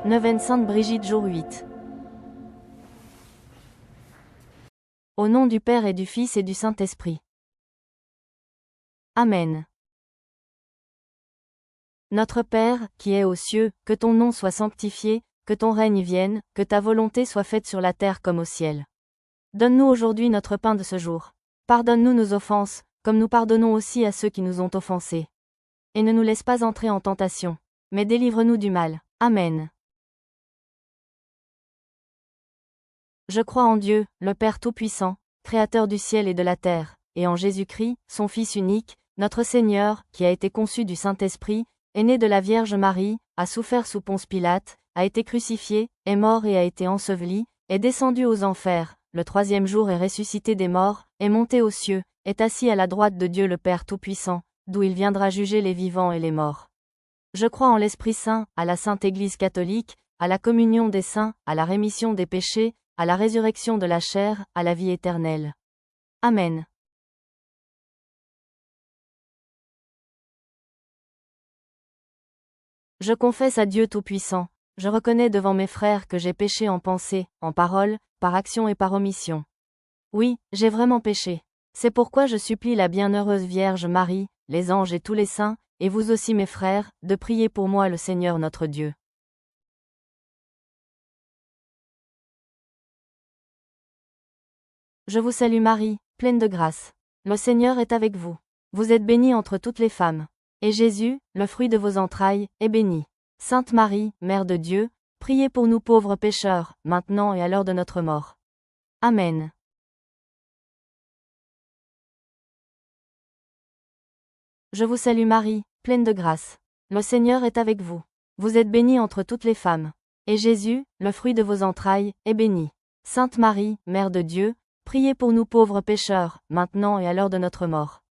Neuvaine Sainte Brigitte jour 8. Au nom du Père et du Fils et du Saint-Esprit. Amen. Notre Père, qui es aux cieux, que ton nom soit sanctifié, que ton règne vienne, que ta volonté soit faite sur la terre comme au ciel. Donne-nous aujourd'hui notre pain de ce jour. Pardonne-nous nos offenses, comme nous pardonnons aussi à ceux qui nous ont offensés. Et ne nous laisse pas entrer en tentation, mais délivre-nous du mal. Amen. Je crois en Dieu, le Père Tout-Puissant, Créateur du ciel et de la terre, et en Jésus-Christ, son Fils unique, notre Seigneur, qui a été conçu du Saint-Esprit, est né de la Vierge Marie, a souffert sous Ponce Pilate, a été crucifié, est mort et a été enseveli, est descendu aux enfers, le troisième jour est ressuscité des morts, est monté aux cieux, est assis à la droite de Dieu le Père Tout-Puissant, d'où il viendra juger les vivants et les morts. Je crois en l'Esprit Saint, à la Sainte Église catholique, à la communion des saints, à la rémission des péchés, à la résurrection de la chair, à la vie éternelle. Amen. Je confesse à Dieu Tout-Puissant, je reconnais devant mes frères que j'ai péché en pensée, en parole, par action et par omission. Oui, j'ai vraiment péché. C'est pourquoi je supplie la bienheureuse Vierge Marie, les anges et tous les saints, et vous aussi mes frères, de prier pour moi le Seigneur notre Dieu. Je vous salue Marie, pleine de grâce. Le Seigneur est avec vous. Vous êtes bénie entre toutes les femmes. Et Jésus, le fruit de vos entrailles, est béni. Sainte Marie, Mère de Dieu, priez pour nous pauvres pécheurs, maintenant et à l'heure de notre mort. Amen. Je vous salue Marie, pleine de grâce. Le Seigneur est avec vous. Vous êtes bénie entre toutes les femmes. Et Jésus, le fruit de vos entrailles, est béni. Sainte Marie, Mère de Dieu, priez pour nous pauvres pécheurs, maintenant et à l'heure de notre mort.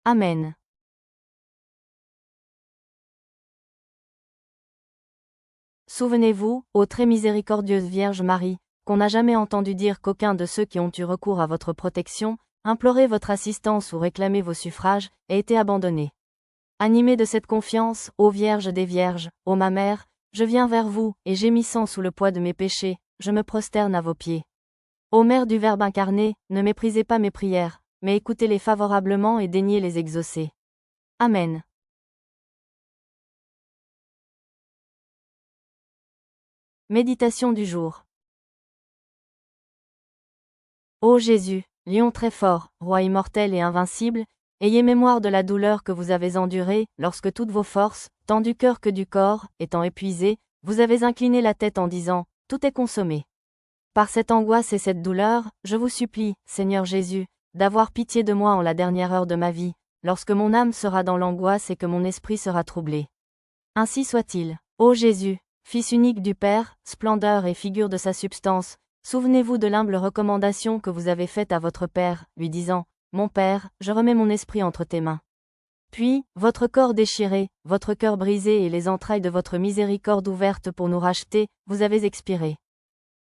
Amen. Souvenez-vous, ô très miséricordieuse Vierge Marie, qu'on n'a jamais entendu dire qu'aucun de ceux qui ont eu recours à votre protection, imploré votre assistance ou réclamé vos suffrages, ait été abandonné. Animée de cette confiance, ô Vierge des Vierges, ô ma Mère, je viens vers vous, et gémissant sous le poids de mes péchés, je me prosterne à vos pieds. Ô Mère du Verbe incarné, ne méprisez pas mes prières, mais écoutez-les favorablement et daignez les exaucer. Amen. Méditation du jour. Ô Jésus, lion très fort, roi immortel et invincible, ayez mémoire de la douleur que vous avez endurée, lorsque toutes vos forces, tant du cœur que du corps, étant épuisées, vous avez incliné la tête en disant, « Tout est consommé ». Par cette angoisse et cette douleur, je vous supplie, Seigneur Jésus, d'avoir pitié de moi en la dernière heure de ma vie, lorsque mon âme sera dans l'angoisse et que mon esprit sera troublé. Ainsi soit-il. Ô Jésus, Fils unique du Père, splendeur et figure de sa substance, souvenez-vous de l'humble recommandation que vous avez faite à votre Père, lui disant, « Mon Père, je remets mon esprit entre tes mains. » Puis, votre corps déchiré, votre cœur brisé et les entrailles de votre miséricorde ouverte pour nous racheter, vous avez expiré.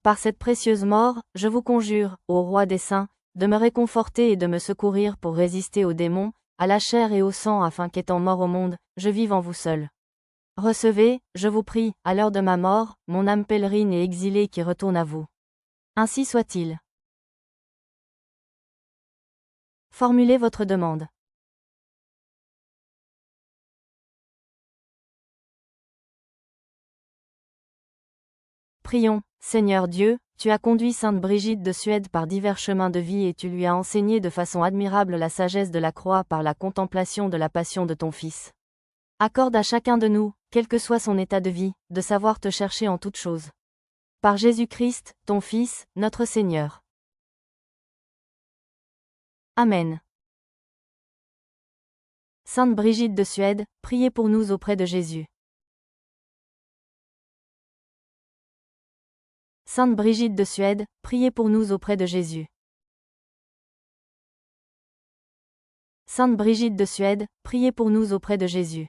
Par cette précieuse mort, je vous conjure, ô Roi des saints, de me réconforter et de me secourir pour résister aux démons, à la chair et au sang afin qu'étant mort au monde, je vive en vous seul. Recevez, je vous prie, à l'heure de ma mort, mon âme pèlerine et exilée qui retourne à vous. Ainsi soit-il. Formulez votre demande. Prions, Seigneur Dieu, tu as conduit Sainte Brigitte de Suède par divers chemins de vie et tu lui as enseigné de façon admirable la sagesse de la croix par la contemplation de la passion de ton Fils. Accorde à chacun de nous, quel que soit son état de vie, de savoir te chercher en toutes choses. Par Jésus-Christ, ton Fils, notre Seigneur. Amen. Sainte Brigitte de Suède, priez pour nous auprès de Jésus. Sainte Brigitte de Suède, priez pour nous auprès de Jésus. Sainte Brigitte de Suède, priez pour nous auprès de Jésus.